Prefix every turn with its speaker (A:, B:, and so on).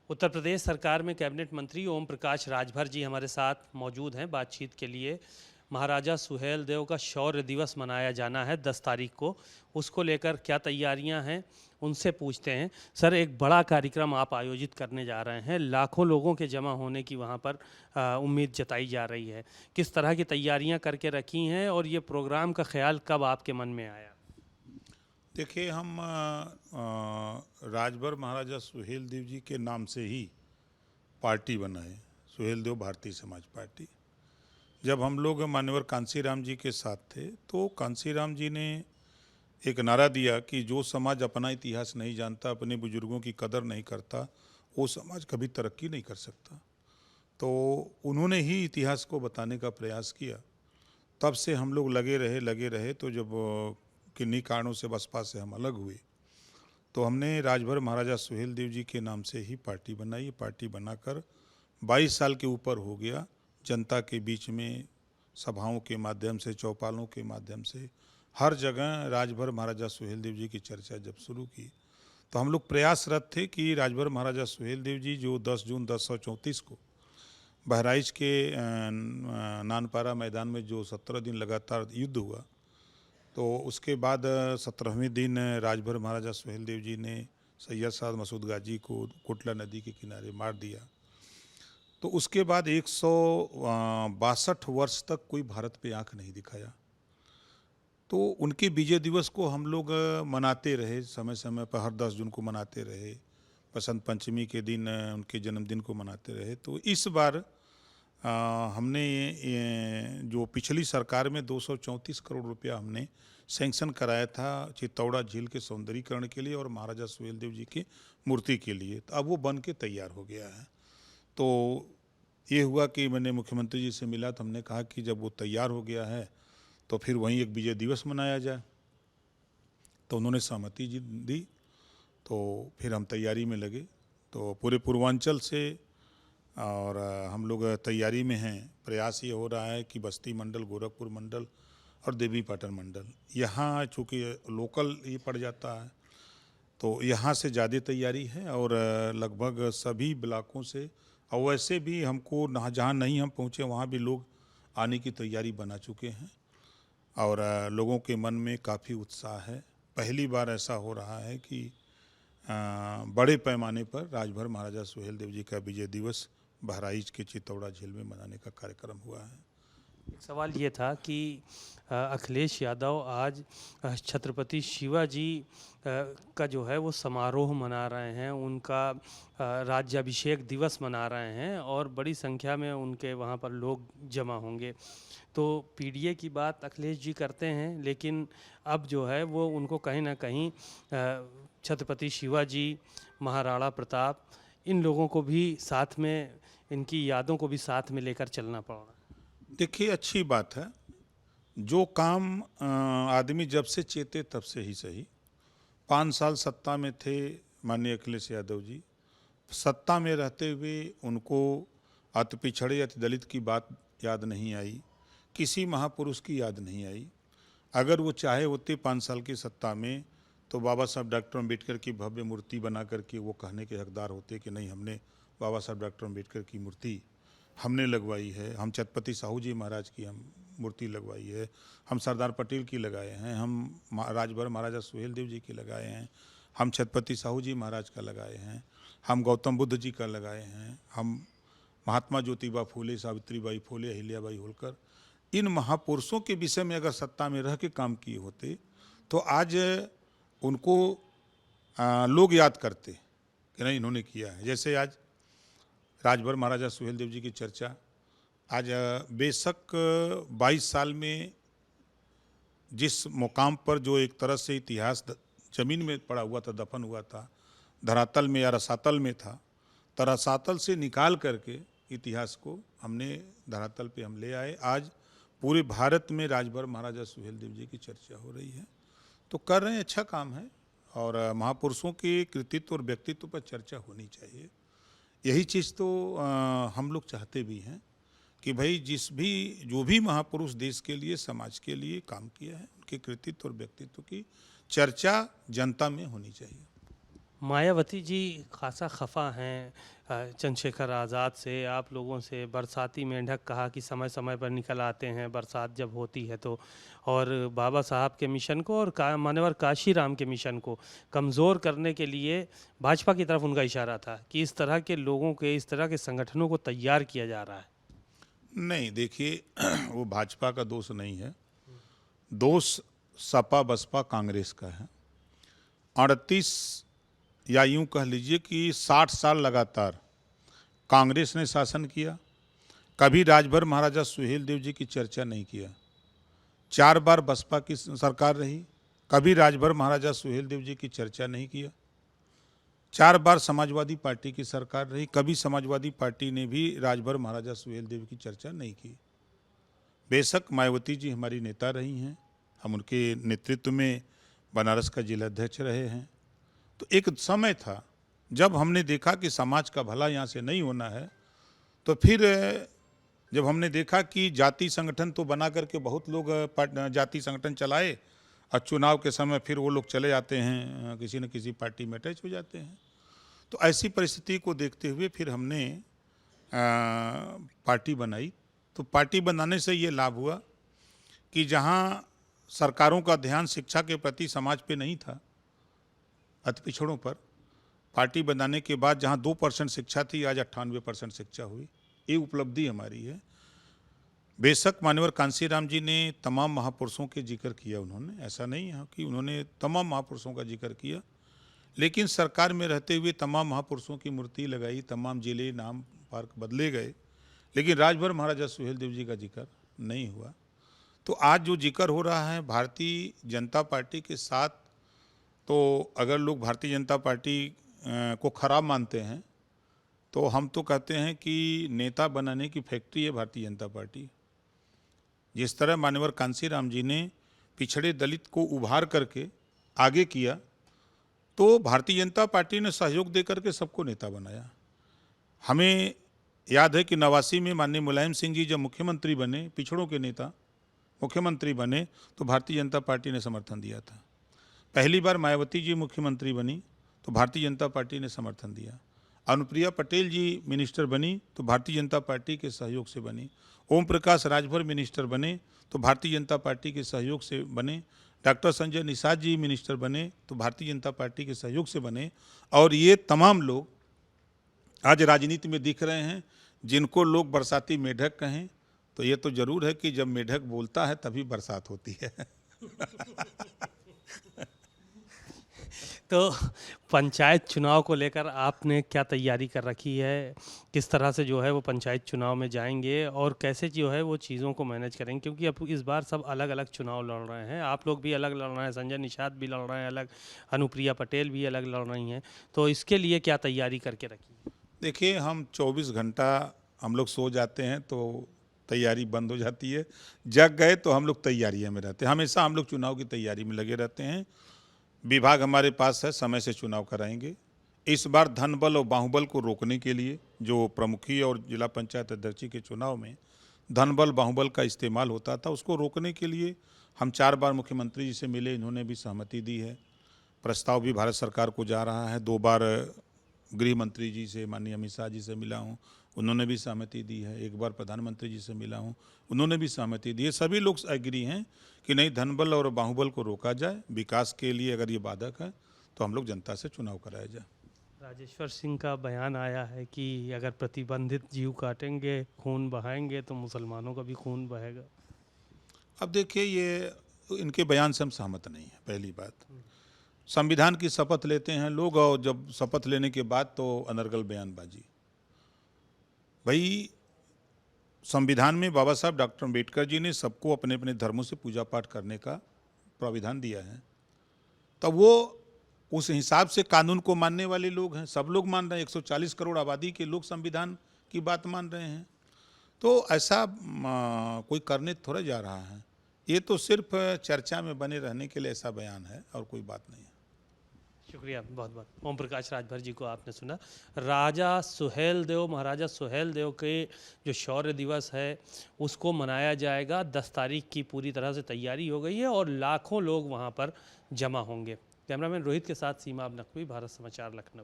A: उत्तर प्रदेश सरकार में कैबिनेट मंत्री ओम प्रकाश राजभर जी हमारे साथ मौजूद हैं बातचीत के लिए। महाराजा सुहेलदेव का शौर्य दिवस मनाया जाना है 10 तारीख को, उसको लेकर क्या तैयारियां हैं उनसे पूछते हैं। सर, एक बड़ा कार्यक्रम आप आयोजित करने जा रहे हैं, लाखों लोगों के जमा होने की वहां पर उम्मीद जताई जा रही है। किस तरह की तैयारियां करके रखी हैं और ये प्रोग्राम का ख्याल कब आपके मन में आया?
B: देखिए, हम राजभर महाराजा सुहेलदेव जी के नाम से ही पार्टी बनाए, सुहेलदेव भारतीय समाज पार्टी। जब हम लोग मान्यवर कांसीराम जी के साथ थे तो कांसीराम जी ने एक नारा दिया कि जो समाज अपना इतिहास नहीं जानता, अपने बुजुर्गों की कदर नहीं करता, वो समाज कभी तरक्की नहीं कर सकता। तो उन्होंने ही इतिहास को बताने का प्रयास किया। तब से हम लोग लगे रहे। तो जब किन्हीं कारणों से बसपा से हम अलग हुए तो हमने राजभर महाराजा सुहेलदेव जी के नाम से ही पार्टी बनाई। पार्टी बनाकर 22 साल के ऊपर हो गया। जनता के बीच में सभाओं के माध्यम से, चौपालों के माध्यम से हर जगह राजभर महाराजा सुहेलदेव जी की चर्चा जब शुरू की तो हम लोग प्रयासरत थे कि राजभर महाराजा सुहेलदेव जी जो 10 जून 1034 को बहराइच के नानपारा मैदान में जो 17 दिन लगातार युद्ध हुआ, तो उसके बाद 17वें दिन राजभर महाराजा सुहेलदेव जी ने सैयद साद मसूद गाजी को कोटला नदी के किनारे मार दिया। तो उसके बाद 162 वर्ष तक कोई भारत पे आंख नहीं दिखाया। तो उनके विजय दिवस को हम लोग मनाते रहे, समय समय पर हर 10 जून को मनाते रहे, बसंत पंचमी के दिन उनके जन्मदिन को मनाते रहे। तो इस बार हमने जो पिछली सरकार में 234 करोड़ रुपया हमने सैंक्शन कराया था चित्तौड़ा झील के सौंदर्यीकरण के लिए और महाराजा सुहेलदेव जी की मूर्ति के लिए, तो अब वो बन के तैयार हो गया है। तो ये हुआ कि मैंने मुख्यमंत्री जी से मिला तो हमने कहा कि जब वो तैयार हो गया है तो फिर वहीं एक विजय दिवस मनाया जाए। तो उन्होंने सहमति जी दी। तो फिर हम तैयारी में लगे। तो पूरे पूर्वांचल से और हम लोग तैयारी में हैं। प्रयास ये हो रहा है कि बस्ती मंडल, गोरखपुर मंडल और देवीपाटन मंडल, यहाँ चूँकि लोकल ये पड़ जाता है तो यहाँ से ज़्यादा तैयारी है और लगभग सभी ब्लॉकों से, और वैसे भी हमको जहाँ नहीं हम पहुँचे वहाँ भी लोग आने की तैयारी बना चुके हैं और लोगों के मन में काफ़ी उत्साह है। पहली बार ऐसा हो रहा है कि बड़े पैमाने पर राजभर महाराजा सुहेलदेव जी का विजय दिवस बहराइच के चित्तौड़ा झील में मनाने का कार्यक्रम हुआ है।
A: एक सवाल ये था कि अखिलेश यादव आज छत्रपति शिवाजी का जो है वो समारोह मना रहे हैं, उनका राज्याभिषेक दिवस मना रहे हैं और बड़ी संख्या में उनके वहाँ पर लोग जमा होंगे। तो पीडीए की बात अखिलेश जी करते हैं, लेकिन अब जो है वो उनको कहीं ना कहीं छत्रपति शिवाजी, महाराणा प्रताप, इन लोगों को भी साथ में, इनकी यादों को भी साथ में लेकर चलना पड़ रहा है।
B: देखिए, अच्छी बात है। जो काम आदमी जब से चेते तब से ही सही। 5 साल सत्ता में थे माननीय अखिलेश यादव जी। सत्ता में रहते हुए उनको अति पिछड़े, अति दलित की बात याद नहीं आई, किसी महापुरुष की याद नहीं आई। अगर वो चाहे होते 5 साल की सत्ता में तो बाबा साहब डॉक्टर अम्बेडकर की भव्य मूर्ति बना करके वो कहने के हकदार होते कि नहीं, हमने बाबा साहब डॉक्टर अम्बेडकर की मूर्ति हमने लगवाई है, हम छत्रपति साहू जी महाराज की हम मूर्ति लगवाई है, हम सरदार पटेल की लगाए हैं, हम राजभर महाराजा सुहेलदेव जी की लगाए हैं, हम छत्रपति साहू जी महाराज का लगाए हैं, हम गौतम बुद्ध जी का लगाए हैं, हम महात्मा ज्योतिबा फूले, सावित्रीबाई फूले, अहिल्याबाई होलकर, इन महापुरुषों के विषय में अगर सत्ता में रह के काम किए होते तो आज उनको लोग याद करते कि नहीं इन्होंने किया है। जैसे आज राजभर महाराजा सुहेलदेव जी की चर्चा आज बेशक 22 साल में जिस मुकाम पर जो एक तरह से इतिहास जमीन में पड़ा हुआ था, दफन हुआ था, धरातल में या रसातल में था, तरसातल से निकाल करके इतिहास को हमने धरातल पे हम ले आए। आज पूरे भारत में राजभर महाराजा सुहेलदेव जी की चर्चा हो रही है। तो कर रहे हैं, अच्छा काम है और महापुरुषों के कृतित्व और व्यक्तित्व पर चर्चा होनी चाहिए। यही चीज़ तो हम लोग चाहते भी हैं कि भाई जो भी महापुरुष देश के लिए, समाज के लिए काम किया है, उनके कृतित्व और व्यक्तित्व की चर्चा जनता में होनी चाहिए।
A: मायावती जी खासा खफा हैं चंद्रशेखर आज़ाद से, आप लोगों से। बरसाती मेंढक कहा कि समय समय पर निकल आते हैं बरसात जब होती है तो। और बाबा साहब के मिशन को और मान्यवर काशीराम के मिशन को कमज़ोर करने के लिए भाजपा की तरफ उनका इशारा था कि इस तरह के लोगों के, इस तरह के संगठनों को तैयार किया जा रहा है।
B: नहीं, देखिए वो भाजपा का दोष नहीं है, दोष सपा बसपा कांग्रेस का है। 38 या यूं कह लीजिए कि 60 साल लगातार कांग्रेस ने शासन किया, कभी राजभर महाराजा सुहेल देव जी की चर्चा नहीं किया। 4 बार बसपा की सरकार रही, कभी राजभर महाराजा सुहेल देव जी की चर्चा नहीं किया। 4 बार समाजवादी पार्टी की सरकार रही, कभी समाजवादी पार्टी ने भी राजभर महाराजा सुहेल देव की चर्चा नहीं की। बेशक मायावती जी हमारी नेता रही हैं, हम उनके नेतृत्व में बनारस का जिलाध्यक्ष रहे हैं। तो एक समय था जब हमने देखा कि समाज का भला यहाँ से नहीं होना है, तो फिर जब हमने देखा कि जाति संगठन तो बना करके बहुत लोग जाति संगठन चलाए और चुनाव के समय फिर वो लोग चले जाते हैं, किसी न किसी पार्टी में अटैच हो जाते हैं। तो ऐसी परिस्थिति को देखते हुए फिर हमने पार्टी बनाई। तो पार्टी बनाने से ये लाभ हुआ कि जहाँ सरकारों का ध्यान शिक्षा के प्रति समाज पे नहीं था, अति पिछड़ों पर, पार्टी बनाने के बाद जहाँ 2% शिक्षा थी, आज 98% शिक्षा हुई। ये उपलब्धि हमारी है। बेशक मान्यवर कांसीराम जी ने तमाम महापुरुषों के जिक्र किया, उन्होंने, ऐसा नहीं है कि उन्होंने तमाम महापुरुषों का जिक्र किया, लेकिन सरकार में रहते हुए तमाम महापुरुषों की मूर्ति लगाई, तमाम जिले, नाम, पार्क बदले गए, लेकिन राजभर महाराजा सुहेल देव जी का जिक्र नहीं हुआ। तो आज जो जिक्र हो रहा है भारतीय जनता पार्टी के साथ, तो अगर लोग भारतीय जनता पार्टी को खराब मानते हैं तो हम तो कहते हैं कि नेता बनाने की फैक्ट्री है भारतीय जनता पार्टी। जिस तरह मान्यवर कांसीराम जी ने पिछड़े दलित को उभार करके आगे किया, तो भारतीय जनता पार्टी ने सहयोग दे करके सबको नेता बनाया। हमें याद है कि 89 में माननीय मुलायम सिंह जी जब मुख्यमंत्री बने, पिछड़ों के नेता मुख्यमंत्री बने, तो भारतीय जनता पार्टी ने समर्थन दिया था। पहली बार मायावती जी मुख्यमंत्री बनी तो भारतीय जनता पार्टी ने समर्थन दिया। अनुप्रिया पटेल जी मिनिस्टर बनी तो भारतीय जनता पार्टी के सहयोग से बनी। ओम प्रकाश राजभर मिनिस्टर बने तो भारतीय जनता पार्टी के सहयोग से बने। डॉक्टर संजय निषाद जी मिनिस्टर बने तो भारतीय जनता पार्टी के सहयोग से बने। और ये तमाम लोग आज राजनीति में दिख रहे हैं, जिनको लोग बरसाती मेढक कहें, तो ये तो जरूर है कि जब मेढक बोलता है तभी बरसात होती है।
A: तो पंचायत चुनाव को लेकर आपने क्या तैयारी कर रखी है? किस तरह से जो है वो पंचायत चुनाव में जाएंगे और कैसे जो है वो चीज़ों को मैनेज करेंगे? क्योंकि अब इस बार सब अलग अलग चुनाव लड़ रहे हैं, आप लोग भी अलग लड़ रहे हैं, संजय निषाद भी लड़ रहे हैं अलग, अनुप्रिया पटेल भी अलग लड़ रही हैं, तो इसके लिए क्या तैयारी करके रखी?
B: देखिए, हम 24 घंटा हम लोग सो जाते हैं तो तैयारी बंद हो जाती है, जग गए तो हम लोग तैयारियों में रहते हैं। हमेशा हम लोग चुनाव की तैयारी में लगे रहते हैं। विभाग हमारे पास है, समय से चुनाव कराएंगे। इस बार धन बल और बाहुबल को रोकने के लिए, जो प्रमुखी और जिला पंचायत अध्यक्षी के चुनाव में धन बल बाहुबल का इस्तेमाल होता था, उसको रोकने के लिए हम 4 बार मुख्यमंत्री जी से मिले, इन्होंने भी सहमति दी है। प्रस्ताव भी भारत सरकार को जा रहा है। 2 बार गृह मंत्री जी से, माननीय अमित शाह जी से मिला हूँ, उन्होंने भी सहमति दी है। 1 बार प्रधानमंत्री जी से मिला हूँ, उन्होंने भी सहमति दी है। सभी लोग एग्री हैं कि नहीं, धनबल और बाहुबल को रोका जाए। विकास के लिए अगर ये बाधक है तो हम लोग जनता से चुनाव कराया जाए।
A: राजेश्वर सिंह का बयान आया है कि अगर प्रतिबंधित जीव काटेंगे, खून बहाएंगे तो मुसलमानों का भी खून बहेगा।
B: अब देखिए, ये इनके बयान से हम सहमत नहीं है। पहली बात, संविधान की शपथ लेते हैं लोग और जब शपथ लेने के बाद तो अनर्गल बयानबाजी। भाई, संविधान में बाबा साहब डॉक्टर अम्बेडकर जी ने सबको अपने अपने धर्मों से पूजा पाठ करने का प्राविधान दिया है, तब वो उस हिसाब से कानून को मानने वाले लोग हैं। सब लोग मान रहे हैं, 140 करोड़ आबादी के लोग संविधान की बात मान रहे हैं। तो ऐसा कोई करने थोड़ा जा रहा है, ये तो सिर्फ चर्चा में बने रहने के लिए ऐसा बयान है और कोई बात नहीं है।
A: शुक्रिया बहुत बहुत। ओम प्रकाश राजभर जी को आपने सुना। राजा सुहेल देव, महाराजा सुहेल देव के जो शौर्य दिवस है उसको मनाया जाएगा। 10 तारीख की पूरी तरह से तैयारी हो गई है और लाखों लोग वहाँ पर जमा होंगे। कैमरामैन रोहित के साथ सीमा अब नकवी, भारत समाचार, लखनऊ।